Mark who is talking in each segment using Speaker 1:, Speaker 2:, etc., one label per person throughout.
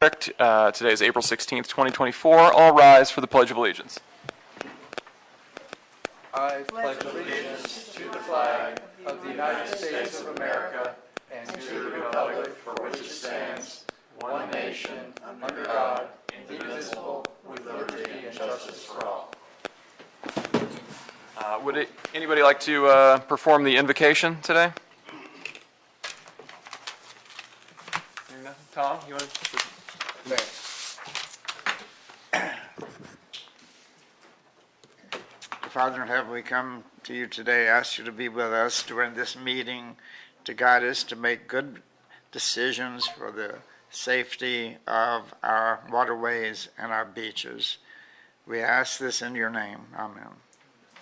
Speaker 1: Today is April 16th, 2024. All rise for the Pledge of Allegiance.
Speaker 2: I pledge allegiance to the flag of the United States of America and to the republic for which it stands, one nation, under God, indivisible, with liberty and justice for all.
Speaker 1: Would anybody like to perform the invocation today? Tom, you want to?
Speaker 2: Father in heaven, we come to you today, ask you to be with us during this meeting, to guide us to make good decisions for the safety of our waterways and our beaches. We ask this in your name. Amen.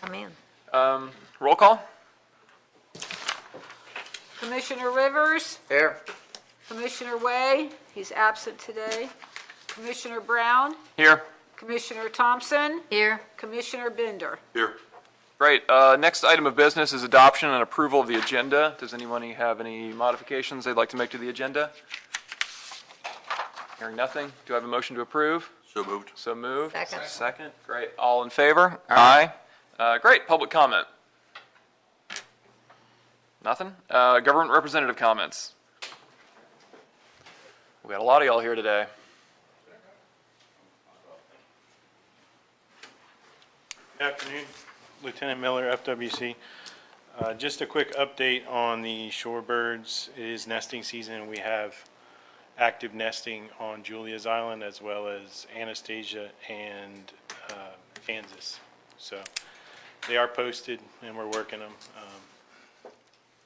Speaker 3: Amen.
Speaker 1: Roll call.
Speaker 3: Commissioner Rivers?
Speaker 2: Here.
Speaker 3: Commissioner Way? He's absent today. Commissioner Brown?
Speaker 1: Here.
Speaker 3: Commissioner Thompson?
Speaker 4: Here.
Speaker 3: Commissioner Bender?
Speaker 1: Here. Great. Next item of business is adoption and approval of the agenda. Does anyone have any modifications they'd like to make to the agenda? Hearing nothing. Do I have a motion to approve?
Speaker 5: So moved.
Speaker 1: So moved.
Speaker 4: Second.
Speaker 1: Second. Great. All in favor?
Speaker 2: Aye.
Speaker 1: Great. Public comment. Nothing? Government representative comments. We got a lot of y'all here today.
Speaker 6: Good afternoon, Lieutenant Miller, FWC. Just a quick update on the shorebirds. It is nesting season. We have active nesting on Julia's Island as well as Anastasia and Kansas. So they are posted and we're working them.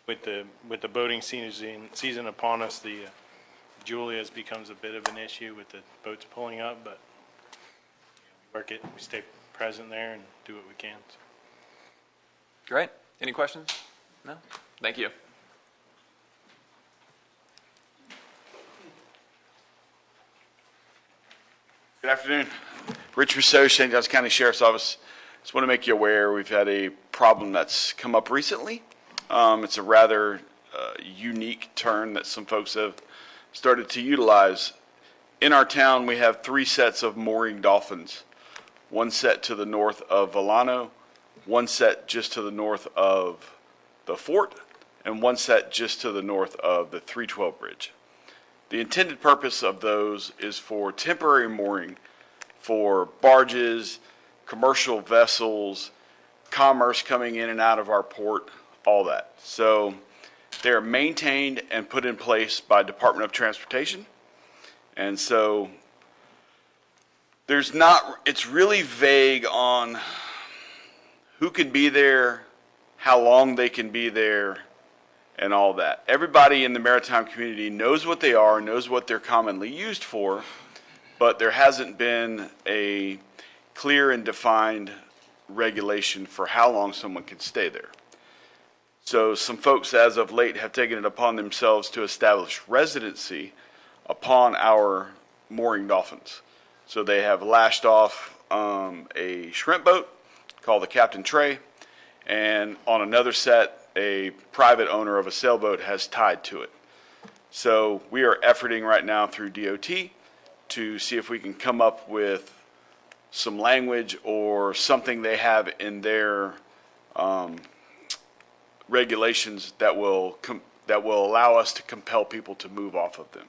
Speaker 6: With the boating season upon us, the Julia's becomes a bit of an issue with the boats pulling up, but we work it. We stay present there and do what we can.
Speaker 1: Great. Any questions? No? Thank you.
Speaker 5: Good afternoon. Rich Rousseau, St. Johns County Sheriff's Office. Just want to make you aware we've had a problem that's come up recently. It's a rather unique term that some folks have started to utilize. In our town, we have 3 sets of mooring dolphins. One set to the north of Volano, one set just to the north of the fort, and one set just to the north of the 312 bridge. The intended purpose of those is for temporary mooring for barges, commercial vessels, commerce coming in and out of our port, all that. So they're maintained and put in place by Department of Transportation. And so it's really vague on who can be there, how long they can be there, and all that. Everybody in the maritime community knows what they are, knows what they're commonly used for, but there hasn't been a clear and defined regulation for how long someone can stay there. So some folks as of late have taken it upon themselves to establish residency upon our mooring dolphins. So they have lashed off a shrimp boat called the Captain Trey, and on another set, a private owner of a sailboat has tied to it. So we are efforting right now through DOT to see if we can come up with some language or something they have in their regulations that will allow us to compel people to move off of them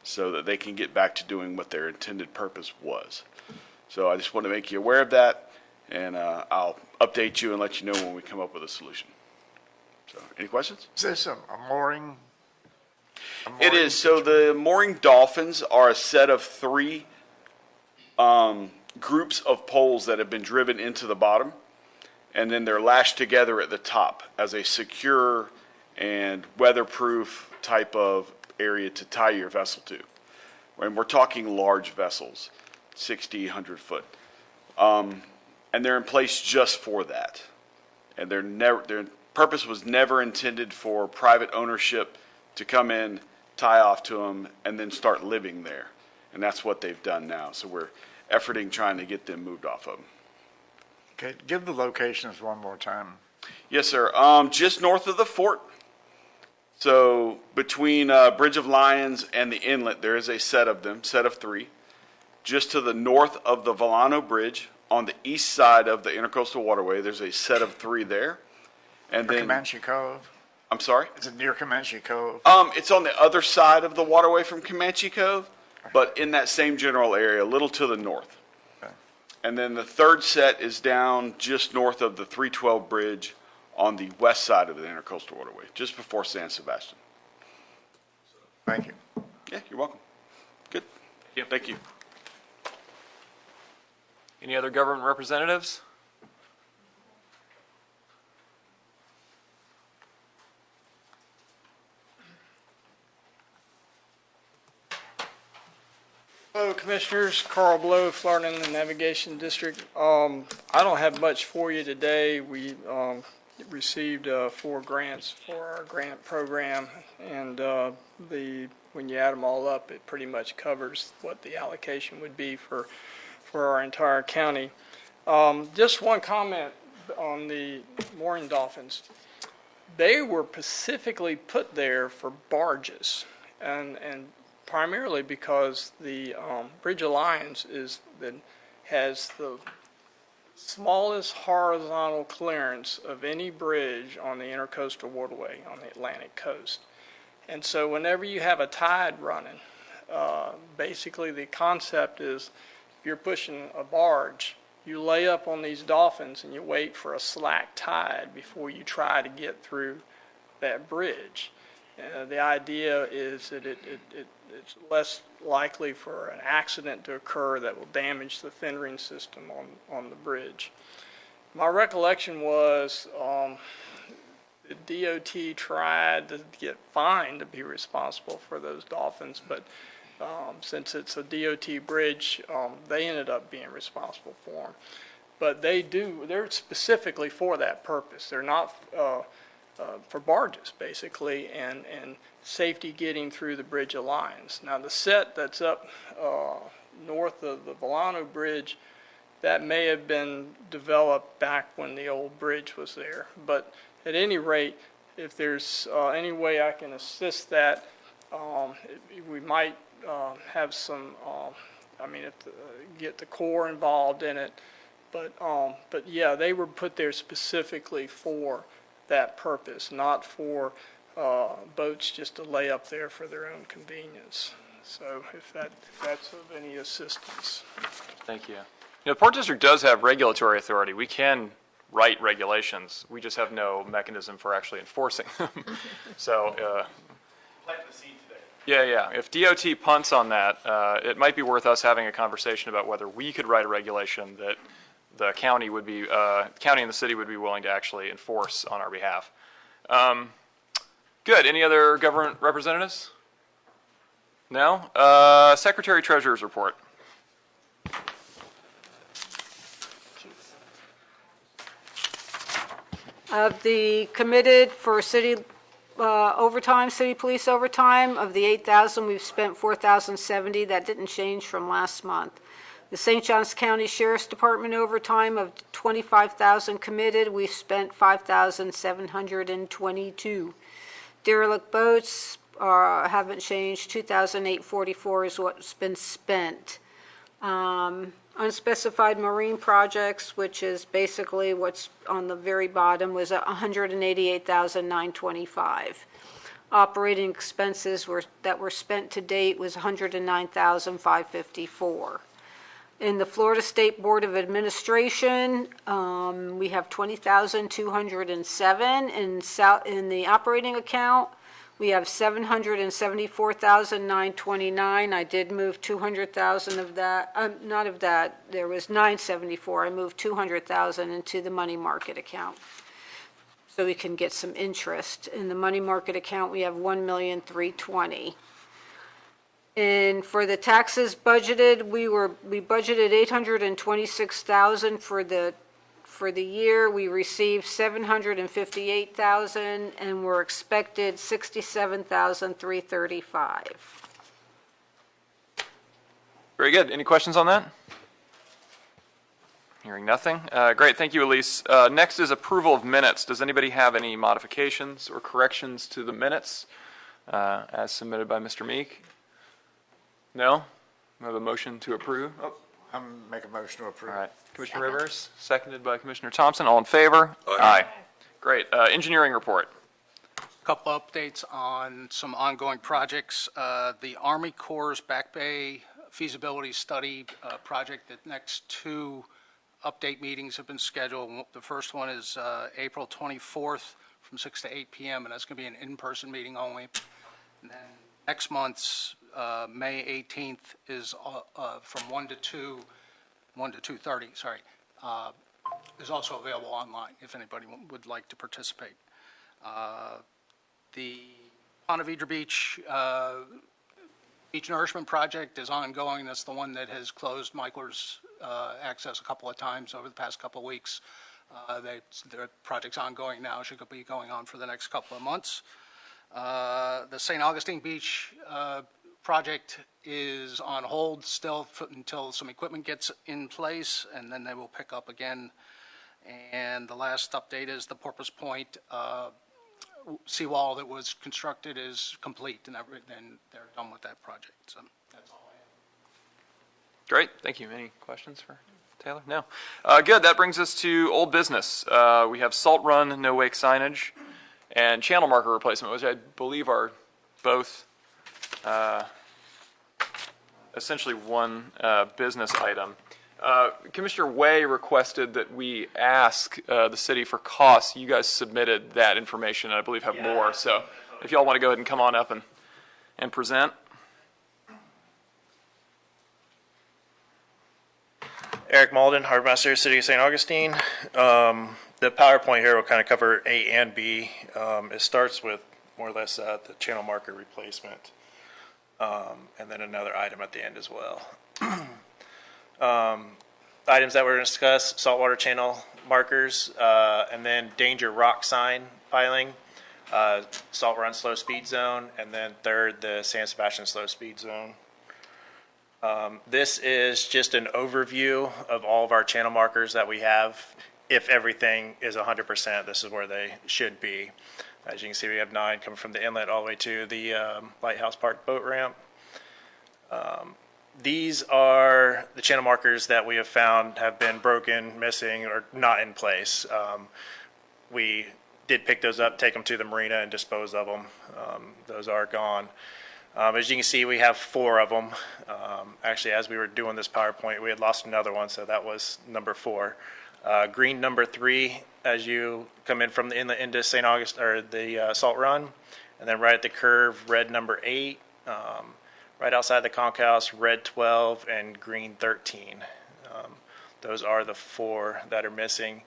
Speaker 5: so that they can get back to doing what their intended purpose was. So I just want to make you aware of that, and I'll update you and let you know when we come up with a solution. So, any questions?
Speaker 2: Is this a mooring?
Speaker 5: It is. So the mooring dolphins are a set of 3 groups of poles that have been driven into the bottom, and then they're lashed together at the top as a secure and weatherproof type of area to tie your vessel to. And we're talking large vessels, 60, 100 foot. And they're in place just for that. And their purpose was never intended for private ownership to come in, tie off to them, and then start living there. And that's what they've done now. So we're efforting trying to get them moved off of them.
Speaker 2: Okay, give the locations one more time.
Speaker 5: Yes, sir. Just north of the fort, So between Bridge of Lions and the inlet, there is a set of them, set of 3. Just to the north of the Volano Bridge, on the east side of the Intercoastal Waterway, there's a set of 3 there. And then,
Speaker 2: Comanche Cove?
Speaker 5: I'm sorry?
Speaker 2: Is it near Comanche Cove?
Speaker 5: It's on the other side of the waterway from Comanche Cove, but in that same general area, a little to the north.
Speaker 2: Okay.
Speaker 5: And then the third set is down just north of the 312 bridge on the west side of the Intercoastal Waterway, just before San Sebastian.
Speaker 2: Thank you.
Speaker 5: Yeah, you're welcome. Good.
Speaker 1: you.
Speaker 5: Thank you.
Speaker 1: Any other government representatives?
Speaker 4: Hello, Commissioners. Carl Blow, Florida Inland Navigation District. I don't have much for you today. We received 4 grants for our grant program, and when you add them all up, it pretty much covers what the allocation would be for our entire county. Just one comment on the mooring dolphins. They were specifically put there for barges, and primarily because the Bridge of Lions has the smallest horizontal clearance of any bridge on the Intercoastal Waterway on the Atlantic coast. And so whenever you have a tide running, basically the concept is if you're pushing a barge, you lay up on these dolphins and you wait for a slack tide before you try to get through that bridge. The idea is that it's less likely for an accident to occur that will damage the fendering system on the bridge. My recollection was the DOT tried to get fined to be responsible for those dolphins, but since it's a DOT bridge, they ended up being responsible for them. But they're specifically for that purpose. They're not for barges, basically, and safety getting through the Bridge of Lions. Now, the set that's up north of the Volano Bridge, that may have been developed back when the old bridge was there. But at any rate, if there's any way I can assist that, we might have some, get the Corps involved in it. But yeah, they were put there specifically for that purpose, not for boats just to lay up there for their own convenience. So if that's of any assistance.
Speaker 1: Thank you. The Port District does have regulatory authority. We can write regulations. We just have no mechanism for actually enforcing them. So,
Speaker 5: Plant the seed today.
Speaker 1: yeah. If DOT punts on that, it might be worth us having a conversation about whether we could write a regulation that the county and the city would be willing to actually enforce on our behalf. Good. Any other government representatives? No? Secretary Treasurer's report.
Speaker 3: Of the committed for city overtime, city police overtime, of the 8,000, we've spent 4,070. That didn't change from last month. The St. Johns County Sheriff's Department overtime of 25,000 committed, we've spent 5,722. Derelict boats haven't changed. 2,844 is what's been spent. Unspecified marine projects, which is basically what's on the very bottom, was 188,925. Operating expenses that were spent to date was 109,554. In the Florida State Board of Administration, we have 20,207 in the operating account. We have 774,929. I did move 200,000 of that. Not of that. There was 974. I moved 200,000 into the money market account, so we can get some interest. In the money market account, we have 1,320,000. And for the taxes budgeted, we budgeted 826,000 for the year. We received 758,000, and we're expected 67,335.
Speaker 1: Very good. Any questions on that? Hearing nothing. Great, thank you, Elise. Next is approval of minutes. Does anybody have any modifications or corrections to the minutes as submitted by Mr. Meek? No? We have a motion to approve? Oh,
Speaker 2: I'm make a motion to approve.
Speaker 1: all right. Commissioner Rivers, seconded by Commissioner Thompson. All in favor? Aye. Great. Engineering report.
Speaker 7: Couple updates on some ongoing projects. The Army Corps' Back Bay feasibility study project, the next two update meetings have been scheduled. The first one is April 24th from 6 to 8 p.m., and that's going to be an in-person meeting only. And then next month's May 18th is from 1 to 2:30, sorry, is also available online if anybody would like to participate. The Ponte Vedra Beach Beach Nourishment Project is ongoing. That's the one that has closed Michler's access a couple of times over the past couple of weeks. The project's ongoing now, should be going on for the next couple of months. The St. Augustine Beach project is on hold still until some equipment gets in place, and then they will pick up again. And the last update is the Porpoise Point seawall that was constructed is complete, and they're done with that project. So that's all I have.
Speaker 1: Great, thank you. Any questions for Taylor? No. Good, that brings us to old business. We have Salt Run, No Wake signage, and channel marker replacement, which I believe are both essentially one business item. Commissioner Way requested that we ask the city for costs. You guys submitted that information, and I believe have more. So if y'all want to go ahead and come on up and present.
Speaker 6: Eric Malden, Harbor Master, City of St. Augustine. The PowerPoint here will kind of cover A and B. It starts with more or less the channel marker replacement, and then another item at the end as well. Items that were discussed: saltwater channel markers, and then danger rock sign piling, Salt Run slow speed zone, and then third, the San Sebastian slow speed zone. This is just an overview of all of our channel markers that we have. If everything is 100%, this is where they should be. As you can see, we have 9 coming from the inlet all the way to the Lighthouse Park boat ramp. These are the channel markers that we have found have been broken, missing, or not in place. We did pick those up, take them to the marina, and dispose of them. Those are gone. As you can see, we have 4 of them. Actually, as we were doing this PowerPoint, we had lost another one, so that was number 4. Green number 3 as you come in from the inlet into St. August, or the Salt Run, and then right at the curve, red number 8. Right outside the conch house, red 12 and green 13. Those are the 4 that are missing.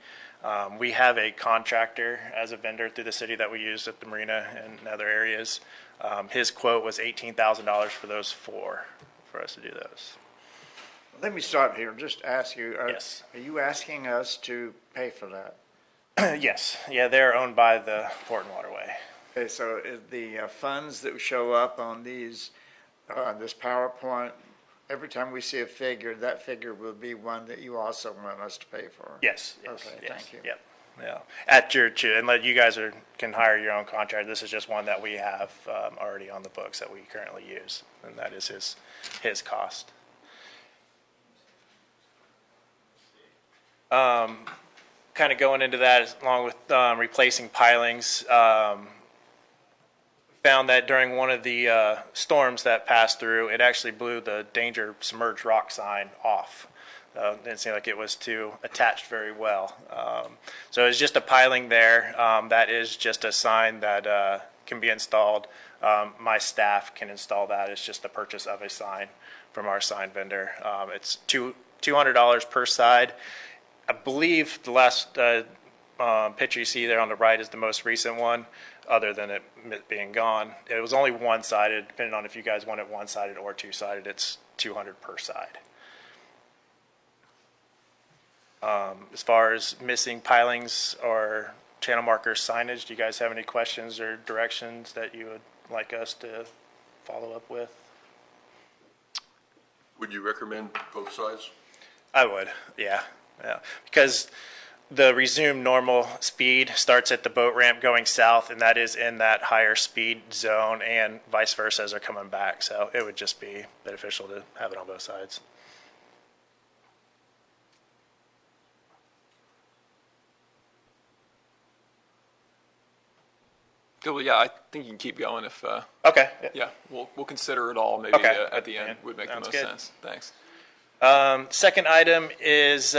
Speaker 6: We have a contractor as a vendor through the city that we use at the marina and other areas. His quote was $18,000 for those 4 for us to do those.
Speaker 2: Let me start here and just ask you,
Speaker 6: Yes.
Speaker 2: Are you asking us to pay for that?
Speaker 6: Yes, yeah, they're owned by the Port and Waterway.
Speaker 2: Okay, so is the funds that show up on these, this PowerPoint, every time we see a figure, that figure will be one that you also want us to pay for?
Speaker 6: Yes.
Speaker 2: Okay,
Speaker 6: yes,
Speaker 2: thank you.
Speaker 6: Yep. Yeah. At your and let you guys can hire your own contract. This is just one that we have already on the books that we currently use, and that is his cost. Kind of going into that along with replacing pilings. Found that during one of the storms that passed through, it actually blew the danger submerged rock sign off. Didn't seem like it was too attached very well. So it's just a piling there. That is just a sign that can be installed. My staff can install that. It's just the purchase of a sign from our sign vendor. It's $200 per side. I believe the last picture you see there on the right is the most recent one, other than it being gone. It was only one-sided. Depending on if you guys want it one-sided or two-sided, it's $200 per side. As far as missing pilings or channel marker signage, do you guys have any questions or directions that you would like us to follow up with?
Speaker 8: Would you recommend both sides?
Speaker 6: I would, yeah.
Speaker 8: Yeah, because the resumed normal speed starts at the boat ramp going south, and that is in that higher speed zone, and vice versa as they're coming back. So it would just be beneficial to have it on both sides.
Speaker 1: Well, yeah, I think you can keep going if,
Speaker 8: Okay.
Speaker 1: yeah, we'll consider it all maybe
Speaker 8: Okay.
Speaker 1: at the end would make the
Speaker 8: Sounds
Speaker 1: most
Speaker 8: good.
Speaker 1: sense. Thanks.
Speaker 8: Second item is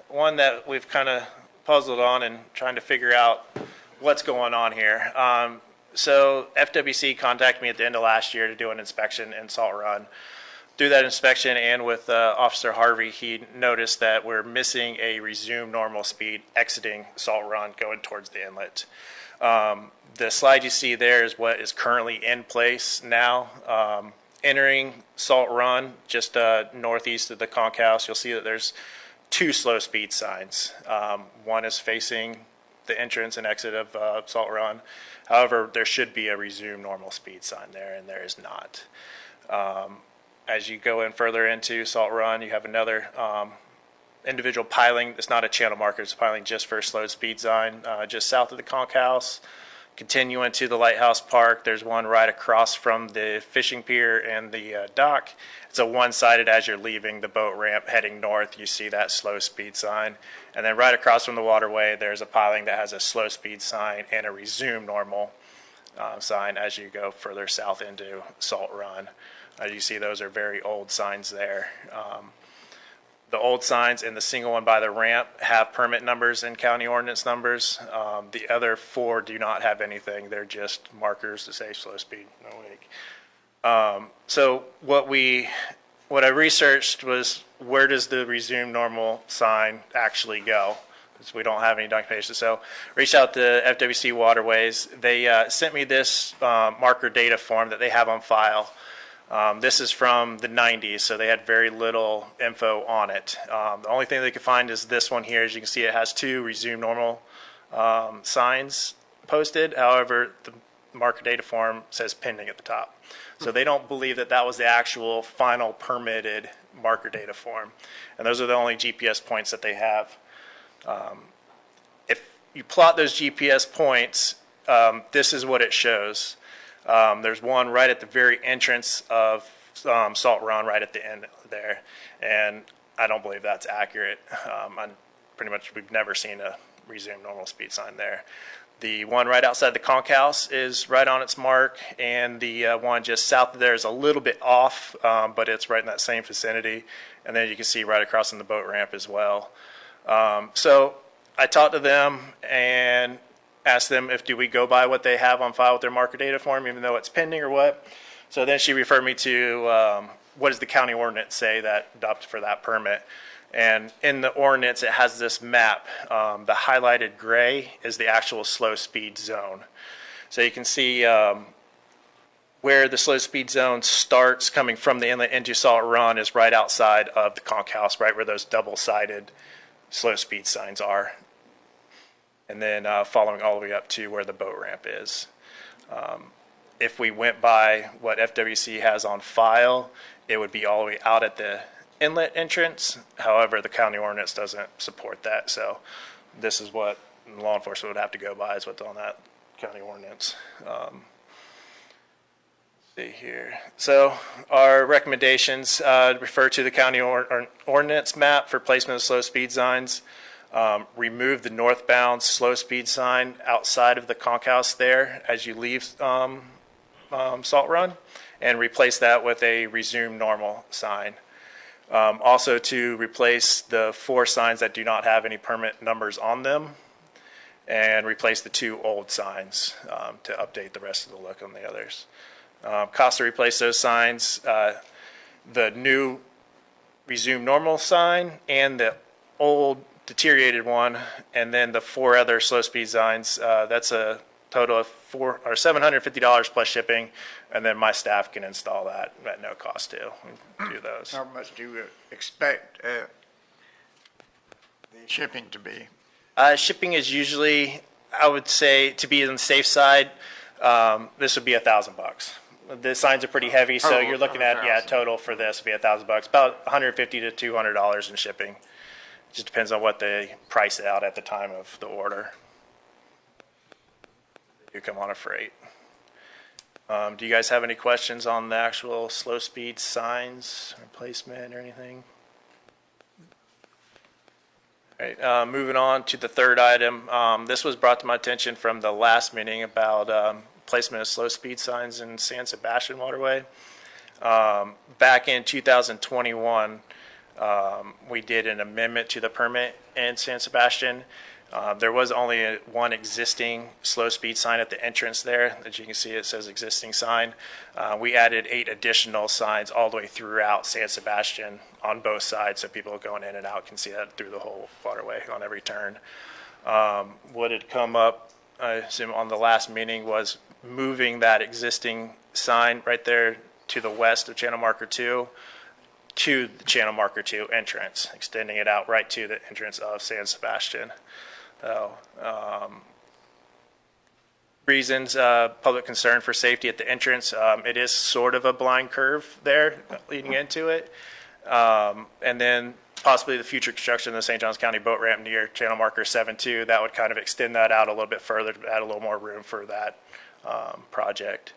Speaker 8: one that we've kind of puzzled on and trying to figure out what's going on here. So FWC contacted me at the end of last year to do an inspection in Salt Run. Through that inspection and with Officer Harvey, he noticed that we're missing a resumed normal speed exiting Salt Run going towards the inlet. The slide you see there is what is currently in place now. Entering Salt Run, just northeast of the conch house, you'll see that there's two slow speed signs. One is facing the entrance and exit of Salt Run. However, there should be a resume normal speed sign there, and there is not. As you go in further into Salt Run, you have another individual piling. It's not a channel marker, it's a piling just for a slow speed sign just south of the conch house. Continuing to the Lighthouse Park, there's one right across from the fishing pier and the dock. It's a one-sided as you're leaving the boat ramp heading north, you see that slow speed sign. And then right across from the waterway, there's a piling that has a slow speed sign and a resume normal sign as you go further south into Salt Run. As you see, those are very old signs there. The old signs and the single one by the ramp have permit numbers and county ordinance numbers. The other four do not have anything. They're just markers to say slow speed, no wake. So what I researched was where does the resume normal sign actually go? Because we don't have any documentation. So reached out to FWC Waterways. They sent me this marker data form that they have on file. This is from the 90s, so they had very little info on it. The only thing they could find is this one here. As you can see, it has two resume normal signs posted. However, the marker data form says pending at the top. So they don't believe that that was the actual final permitted marker data form. And those are the only GPS points that they have. If you plot those GPS points, this is what it shows. There's one right at the very entrance of Salt Run, right at the end there, and I don't believe that's accurate. We've never seen a resume normal speed sign there. The one right outside the conch house is right on its mark, and the one just south of there is a little bit off, but it's right in that same vicinity. And then you can see right across on the boat ramp as well. So I talked to them and asked them if do we go by what they have on file with their marker data form, even though it's pending or what. So then she referred me to what does the county ordinance say that adopted for that permit. And in the ordinance, it has this map. The highlighted gray is the actual slow speed zone. So you can see where the slow speed zone starts coming from the inlet into Salt Run is right outside of the conch house, right where those double-sided slow speed signs are. And then following all the way up to where the boat ramp is. If we went by what FWC has on file, it would be all the way out at the inlet entrance. However, the county ordinance doesn't support that. So this is what law enforcement would have to go by, is what's on that county ordinance. See here. So our recommendations refer to the county ordinance map for placement of slow speed signs. Remove the northbound slow speed sign outside of the conch house there as you leave Salt Run, and replace that with a resume normal sign. Also to replace the 4 signs that do not have any permit numbers on them, and replace the 2 old signs to update the rest of the look on the others. Cost to replace those signs, the new resume normal sign and the old deteriorated one, and then the 4 other slow speed signs. That's a total of $750 plus shipping, and then my staff can install that at no cost too. Do those.
Speaker 2: How much do you expect the shipping to be?
Speaker 8: Shipping is usually, I would say, to be on the safe side, this would be $1,000. The signs are pretty heavy, so you're looking at total for this would be $1,000, about $150 to $200 in shipping Just depends on what they price it out at the time of the order. You come on a freight. Do you guys have any questions on the actual slow speed signs, replacement, or anything? All right, moving on to the third item. This was brought to my attention from the last meeting about placement of slow speed signs in San Sebastian waterway. Back in 2021, we did an amendment to the permit in San Sebastian. There was only one existing slow speed sign at the entrance there. As you can see, it says existing sign. We added 8 additional signs all the way throughout San Sebastian on both sides, so people going in and out can see that through the whole waterway on every turn. What had come up, I assume, on the last meeting was moving that existing sign right there to the west of Channel Marker 2 to the Channel Marker 2 entrance, extending it out right to the entrance of San Sebastian. Reasons, public concern for safety at the entrance. It is sort of a blind curve there leading into it. And then possibly the future construction of the St. Johns County boat ramp near Channel Marker 7-2, that would kind of extend that out a little bit further to add a little more room for that project.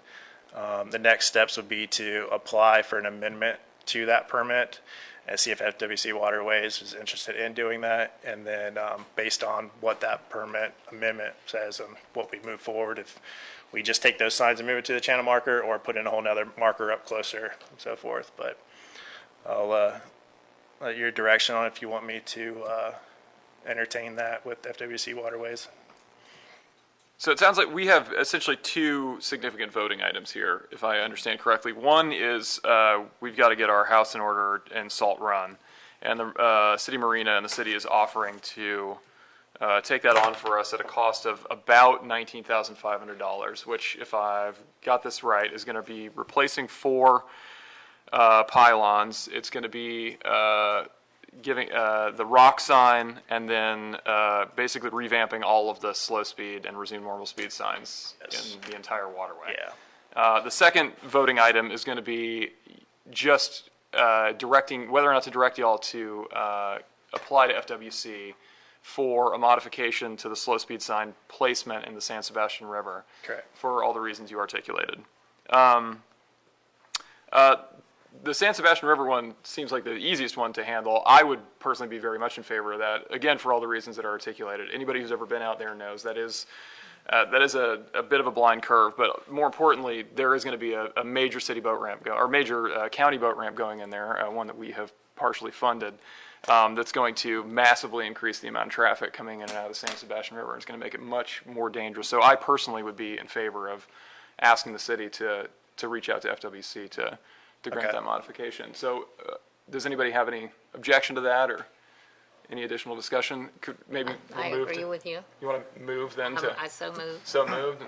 Speaker 8: The next steps would be to apply for an amendment to that permit and see if FWC Waterways is interested in doing that. And then based on what that permit amendment says and what we move forward, if we just take those signs and move it to the channel marker or put in a whole nother marker up closer and so forth. But I'll let your direction on if you want me to entertain that with FWC Waterways.
Speaker 1: So it sounds like we have essentially 2 significant voting items here, if I understand correctly. One is we've got to get our house in order in Salt Run, and the City Marina and the city is offering to take that on for us at a cost of about $19,500, which, if I've got this right, is going to be replacing 4 pylons. It's going to be giving the rock sign, and then basically revamping all of the slow speed and resume normal speed signs in the entire waterway.
Speaker 8: Yeah.
Speaker 1: The second voting item is going to be just directing whether or not to direct y'all to apply to FWC for a modification to the slow speed sign placement in the San Sebastian River.
Speaker 8: Correct.
Speaker 1: For all the reasons you articulated. The San Sebastian River one seems like the easiest one to handle. I would personally be very much in favor of that, again, for all the reasons that are articulated. Anybody who's ever been out there knows that is a bit of a blind curve, but more importantly, there is going to be a major city boat ramp, or major county boat ramp going in there, one that we have partially funded, that's going to massively increase the amount of traffic coming in and out of the San Sebastian River. It's going to make it much more dangerous. So I personally would be in favor of asking the city to reach out to FWC to grant that modification. So does anybody have any objection to that or any additional discussion? Could maybe
Speaker 9: I
Speaker 1: we'll move
Speaker 9: agree with you.
Speaker 1: You want to move then to?
Speaker 9: I so moved.
Speaker 1: So moved.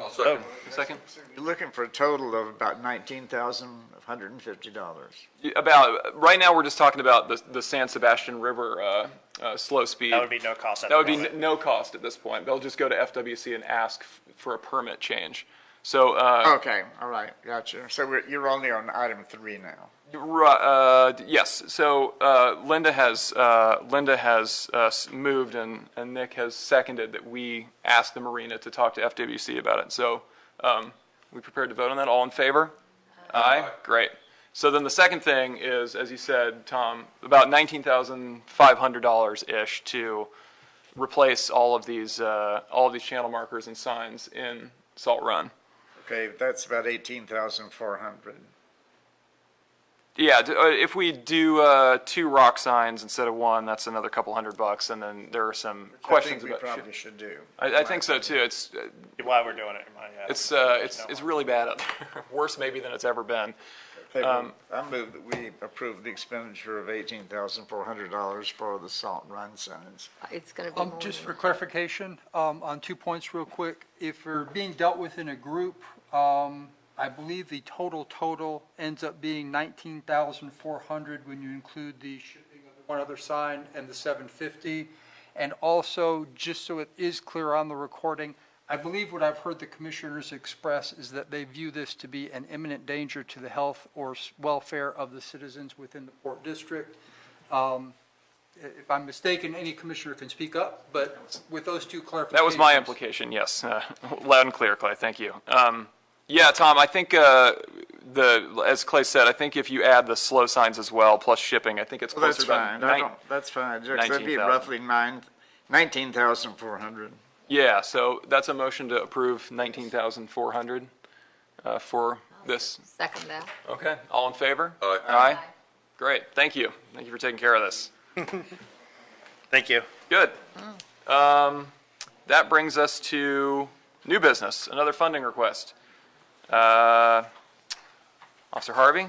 Speaker 1: Second.
Speaker 2: You're looking for a total of about $19,150.
Speaker 1: About right now, we're just talking about the San Sebastian River slow speed.
Speaker 8: That would be no cost at
Speaker 1: That
Speaker 8: the
Speaker 1: would be
Speaker 8: moment.
Speaker 1: no cost at this point. They'll just go to FWC and ask for a permit change. So
Speaker 2: Okay, all right, gotcha. So you're only on item 3 now.
Speaker 1: yes. So Linda has moved and Nick has seconded that we ask the marina to talk to FWC about it. So we prepared to vote on that. All in favor? Aye. Great. So then the second thing is, as you said, Tom, about $19,500 ish to replace all of these channel markers and signs in Salt Run.
Speaker 2: Okay, that's about 18,400.
Speaker 1: Yeah, if we do 2 rock signs instead of 1, that's another couple $100, and then there are some questions
Speaker 2: I think
Speaker 1: about.
Speaker 2: we probably should do.
Speaker 1: I think so too. It's
Speaker 8: Why we're doing it.
Speaker 1: it's really bad out there. Worse maybe than it's ever been.
Speaker 2: Okay, I move that we approve the expenditure of $18,400 for the Salt Run signs.
Speaker 9: It's going to be more.
Speaker 10: Just
Speaker 9: than
Speaker 10: for
Speaker 9: that.
Speaker 10: clarification, on 2 points real quick, if we're being dealt with in a group, I believe the total ends up being $19,400 when you include the shipping of the 1 other sign and the $750. And also, just so it is clear on the recording, I believe what I've heard the commissioners express is that they view this to be an imminent danger to the health or welfare of the citizens within the Port District. if I'm mistaken, any commissioner can speak up, but with those two clarifications.
Speaker 1: That was my implication, yes. Loud and clear, Clay, thank you. Yeah, Tom, I think as Clay said, I think if you add the slow signs as well, plus shipping, I think it's
Speaker 2: Well,
Speaker 1: closer
Speaker 2: that's fine.
Speaker 1: to
Speaker 2: That's fine. That'd be
Speaker 1: 19,000.
Speaker 2: roughly 19,400.
Speaker 1: Yeah, so that's a motion to approve 19,400 for this.
Speaker 9: Second that.
Speaker 1: Okay, all in favor?
Speaker 5: Aye.
Speaker 1: Aye. Great, thank you. Thank you for taking care of this.
Speaker 8: Thank you.
Speaker 1: Good. That brings us to new business, another funding request. Officer Harvey?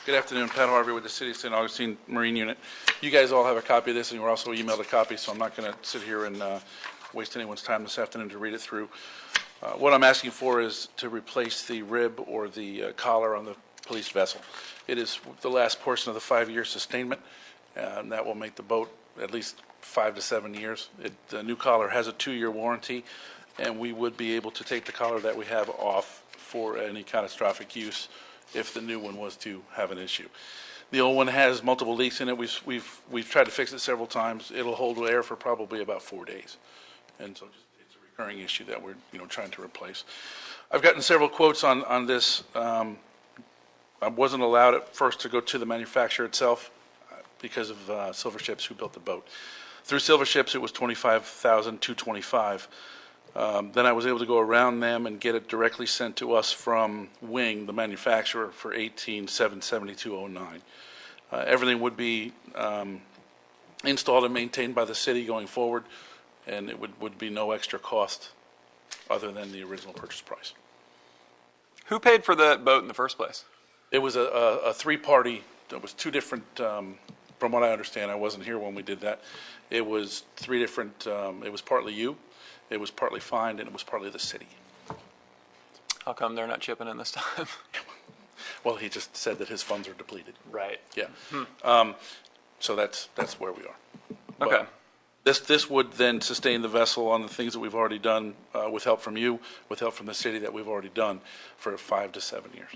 Speaker 11: Good afternoon, Pat Harvey with the City of St. Augustine Marine Unit. You guys all have a copy of this, and you were also emailed a copy, so I'm not going to sit here and waste anyone's time this afternoon to read it through. What I'm asking for is to replace the rib or the collar on the police vessel. It is the last portion of the 5-year sustainment, and that will make the boat at least 5 to 7 years. The new collar has a 2-year warranty, and we would be able to take the collar that we have off for any catastrophic use if the new one was to have an issue. The old one has multiple leaks in it. We've tried to fix it several times. It'll hold air for probably about 4 days, and so it's a recurring issue that we're trying to replace. I've gotten several quotes on this. I wasn't allowed at first to go to the manufacturer itself because of Silver Ships, who built the boat. Through Silver Ships, it was $25,225. Then I was able to go around them and get it directly sent to us from Wing, the manufacturer, for $18,772.09. Everything would be installed and maintained by the city going forward, and it would be no extra cost other than the original purchase price.
Speaker 1: Who paid for the boat in the first place?
Speaker 11: It was a three-party. It was two different. From what I understand, I wasn't here when we did that. It was three different. It was partly you. It was partly fined, and it was partly the city.
Speaker 1: How come they're not chipping in this time?
Speaker 11: Well, he just said that his funds are depleted.
Speaker 1: Right.
Speaker 11: Yeah. So that's where we are.
Speaker 1: Okay.
Speaker 11: But this would then sustain the vessel on the things that we've already done with help from you, with help from the city that we've already done for 5 to 7 years.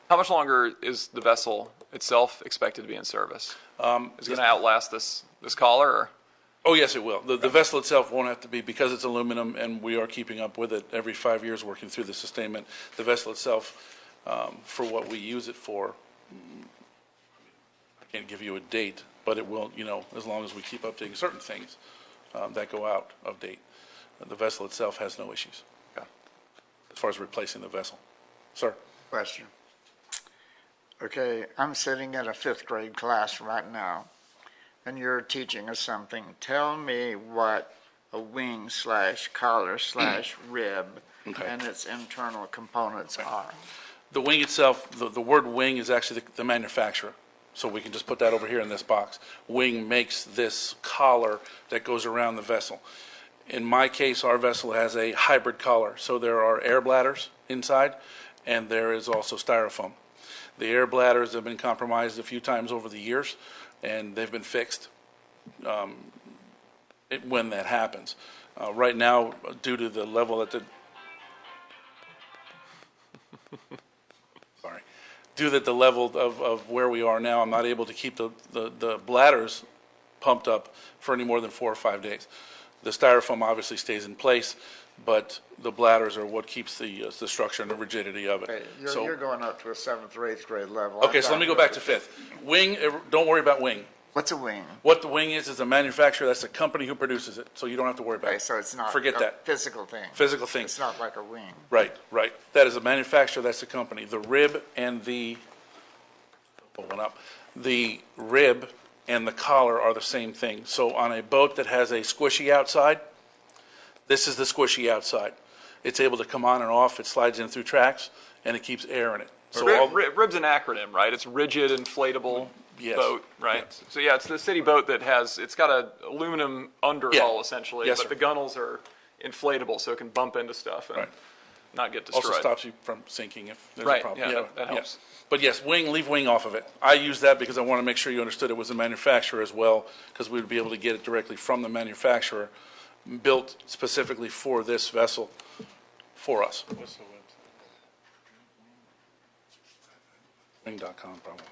Speaker 1: How much longer is the vessel itself expected to be in service? Is it going to outlast this collar? Or?
Speaker 11: Oh, yes, it will. The vessel itself won't have to be, because it's aluminum and we are keeping up with it every 5 years working through the sustainment. The vessel itself, for what we use it for, I can't give you a date, but it will, as long as we keep updating certain things that go out of date. The vessel itself has no issues as far as replacing the vessel. Sir?
Speaker 2: Question. Okay, I'm sitting in a 5th grade class right now, and you're teaching us something. Tell me what a wing / collar / rib and its internal components are.
Speaker 11: The wing itself, the word wing is actually the manufacturer. So we can just put that over here in this box. Wing makes this collar that goes around the vessel. In my case, our vessel has a hybrid collar. So there are air bladders inside, and there is also styrofoam. The air bladders have been compromised a few times over the years, and they've been fixed when that happens. Right now, due to the level that due to the level of where we are now, I'm not able to keep the bladders pumped up for any more than 4 or 5 days. The styrofoam obviously stays in place, but the bladders are what keeps the structure and the rigidity of it.
Speaker 2: Okay, you're going up to a 7th or 8th grade level.
Speaker 11: Okay, so let me go back to 5th. Wing, don't worry about wing.
Speaker 2: What's a wing?
Speaker 11: What the wing is a manufacturer. That's the company who produces it, so you don't have to worry about
Speaker 2: Okay,
Speaker 11: it.
Speaker 2: so it's not
Speaker 11: Forget
Speaker 2: a
Speaker 11: that.
Speaker 2: physical thing.
Speaker 11: Physical thing.
Speaker 2: It's not like a wing.
Speaker 11: Right. That is a manufacturer, that's the company. The rib and the rib and the collar are the same thing. So on a boat that has a squishy outside, this is the squishy outside. It's able to come on and off, it slides in through tracks, and it keeps air in it. So
Speaker 1: RIB's an acronym, right? It's rigid, inflatable boat, right?
Speaker 11: Yes.
Speaker 1: So yeah, it's the city boat that it's got an aluminum underhull essentially,
Speaker 11: Yes,
Speaker 1: but
Speaker 11: sir.
Speaker 1: the gunnels are inflatable, so it can bump into stuff and not get destroyed.
Speaker 11: Also stops you from sinking if there's a
Speaker 1: Right,
Speaker 11: problem.
Speaker 1: yeah, that helps.
Speaker 11: But yes, leave wing off of it. I use that because I want to make sure you understood it was a manufacturer as well, because we would be able to get it directly from the manufacturer, built specifically for this vessel, for us. Ring.com probably.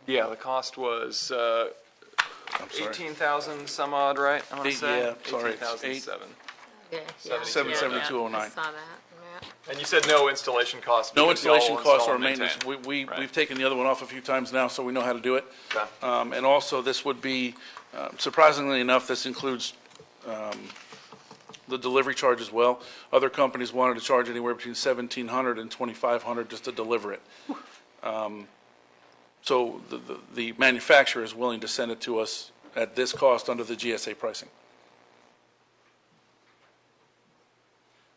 Speaker 1: Yeah, the cost was
Speaker 11: I'm sorry.
Speaker 1: 18,000 some odd, right? I want to say.
Speaker 11: Yeah, sorry, it's
Speaker 1: 18,007.
Speaker 9: Yeah,
Speaker 11: 77209.
Speaker 9: I saw that, yeah.
Speaker 1: And you said no installation costs.
Speaker 11: No
Speaker 1: because y'all
Speaker 11: installation
Speaker 1: will
Speaker 11: costs
Speaker 1: install
Speaker 11: or
Speaker 1: and
Speaker 11: maintenance.
Speaker 1: maintain. Right.
Speaker 11: We've taken the other one off a few times now, so we know how to do it.
Speaker 1: Okay.
Speaker 11: And also, this would be, surprisingly enough, this includes the delivery charge as well. Other companies wanted to charge anywhere between $1,700 and $2,500 just to deliver it. So the manufacturer is willing to send it to us at this cost under the GSA pricing.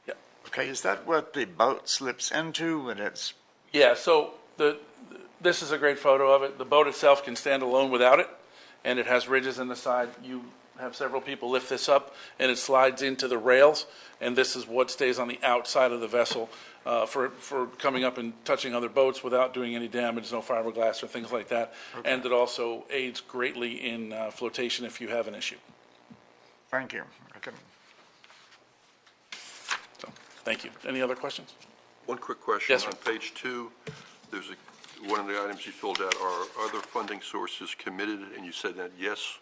Speaker 11: Yeah.
Speaker 2: Okay, is that what the boat slips into when it's,
Speaker 11: Yeah, so this is a great photo of it. The boat itself can stand alone without it, and it has ridges in the side. You have several people lift this up, and it slides into the rails, and this is what stays on the outside of the vessel for coming up and touching other boats without doing any damage, no fiberglass or things like that.
Speaker 2: Okay.
Speaker 11: And it also aids greatly in flotation if you have an issue.
Speaker 2: thank you. Okay.
Speaker 11: So, thank you. Any other questions?
Speaker 12: One quick question.
Speaker 11: Yes, sir.
Speaker 12: On page 2, there's one of the items you filled out are other funding sources committed, and you said that yes.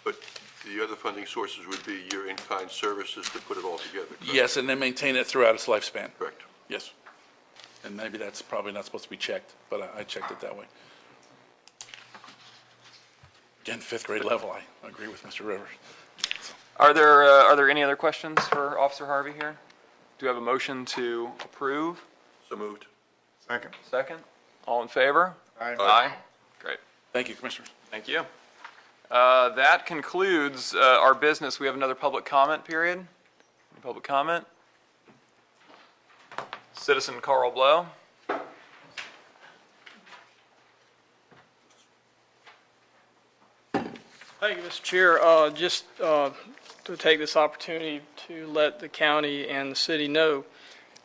Speaker 12: But the other funding sources would be your in-kind services to put it all together, correct?
Speaker 11: Yes, and then maintain it throughout its lifespan.
Speaker 12: Correct.
Speaker 11: Yes. And maybe that's probably not supposed to be checked, but I checked it that way. Again, fifth grade level, I agree with Mr. Rivers.
Speaker 1: Are there any other questions for Officer Harvey here? Do we have a motion to approve?
Speaker 12: So moved.
Speaker 2: Second.
Speaker 1: Second? All in favor?
Speaker 2: Aye.
Speaker 1: Aye. Great.
Speaker 11: Thank you, Commissioners.
Speaker 1: Thank you. That concludes our business. We have another public comment period. Any public comment? Citizen Carl Blow.
Speaker 4: Thank you, Mr. Chair. Just to take this opportunity to let the county and the city know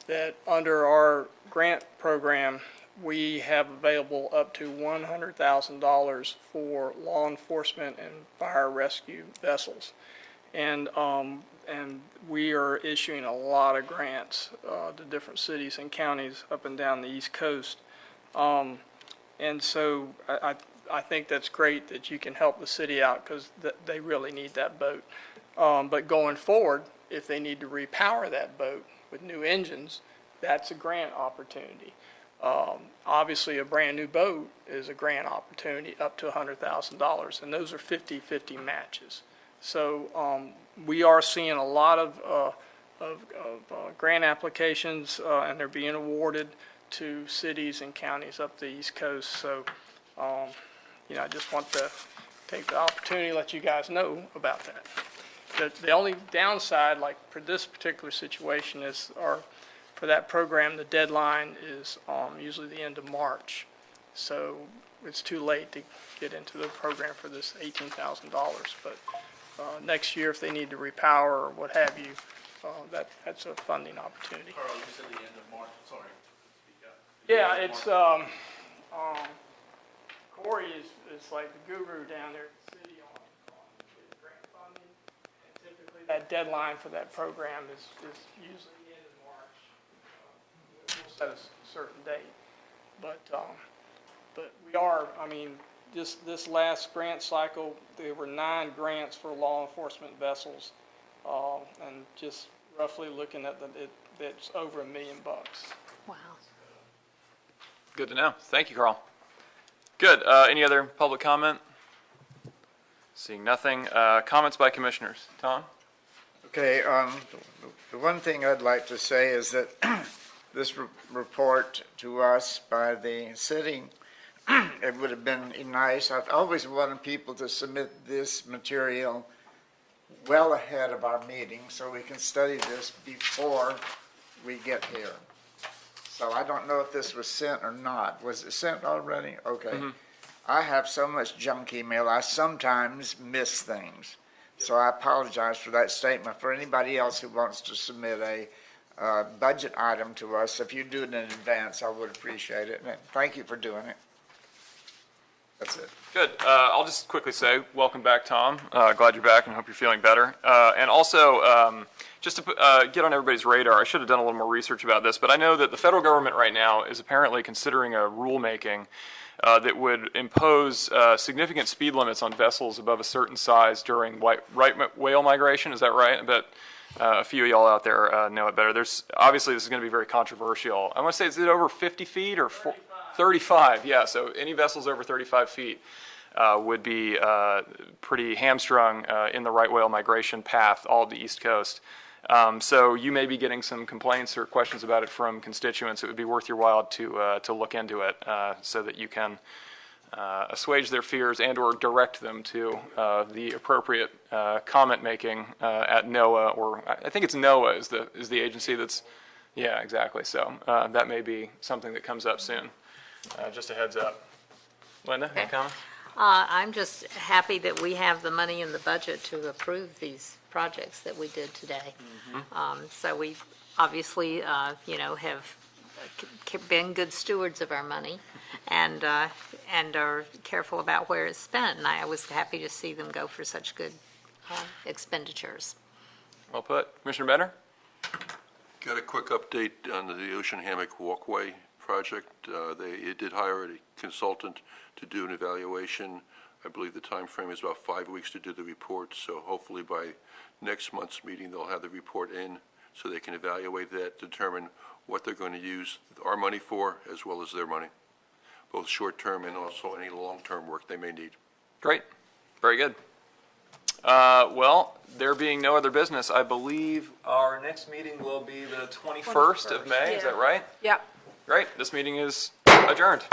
Speaker 4: that under our grant program, we have available up to $100,000 for law enforcement and fire rescue vessels. And we are issuing a lot of grants to different cities and counties up and down the East Coast. And so I think that's great that you can help the city out because they really need that boat. But going forward, if they need to repower that boat with new engines, that's a grant opportunity. Obviously, a brand-new boat is a grant opportunity up to $100,000, and those are 50-50 matches. So we are seeing a lot of grant applications, and they're being awarded to cities and counties up the East Coast. So, I just want to take the opportunity to let you guys know about that. The only downside, like for this particular situation, is for that program, the deadline is usually the end of March. So it's too late to get into the program for this $18,000. But next year, if they need to repower or what have you, that's a funding opportunity.
Speaker 11: Carl, you said the end of March, sorry.
Speaker 4: Yeah, it's, Corey is like the guru down there at the city on getting grant funding. And typically, that deadline for that program is usually the end of March. We'll set a certain date. But we are, this last grant cycle, there were 9 grants for law enforcement vessels. And just roughly looking at it's over $1 million.
Speaker 9: Wow.
Speaker 1: Good to know. Thank you, Carl. Good. Any other public comment? Seeing nothing. Comments by commissioners. Tom?
Speaker 2: Okay, the one thing I'd like to say is that this report to us by the city, it would have been nice. I've always wanted people to submit this material well ahead of our meeting so we can study this before we get here. So I don't know if this was sent or not. Was it sent already? Okay. Mm-hmm. I have so much junk email, I sometimes miss things. So I apologize for that statement. For anybody else who wants to submit a budget item to us, if you do it in advance, I would appreciate it. And thank you for doing it. That's it.
Speaker 1: Good. I'll just quickly say, welcome back, Tom. Glad you're back and hope you're feeling better. And also, just to get on everybody's radar, I should have done a little more research about this, but I know that the federal government right now is apparently considering a rulemaking that would impose significant speed limits on vessels above a certain size during right whale migration. Is that right? I bet a few of y'all out there know it better. Obviously, this is going to be very controversial. I want to say, is it over 50 feet or 35? Yeah, so any vessels over 35 feet would be pretty hamstrung in the right whale migration path all of the East Coast. So you may be getting some complaints or questions about it from constituents. It would be worth your while to look into it so that you can assuage their fears and or direct them to the appropriate comment making at NOAA, or I think it's NOAA is the agency that's, yeah, exactly. So that may be something that comes up soon. Just a heads up. Linda, any comment?
Speaker 9: I'm just happy that we have the money in the budget to approve these projects that we did today. So we obviously, have been good stewards of our money and are careful about where it's spent. And I was happy to see them go for such good expenditures.
Speaker 1: Well put. Commissioner Benner?
Speaker 12: Got a quick update on the Ocean Hammock Walkway project. They did hire a consultant to do an evaluation. I believe the time frame is about 5 weeks to do the report, so hopefully by next month's meeting, they'll have the report in so they can evaluate that, determine what they're going to use our money for as well as their money, both short-term and also any long-term work they may need.
Speaker 1: Great. Very good. Well, there being no other business, I believe our next meeting will be the 21st of May. Is that right?
Speaker 3: Yep.
Speaker 1: Great. This meeting is adjourned.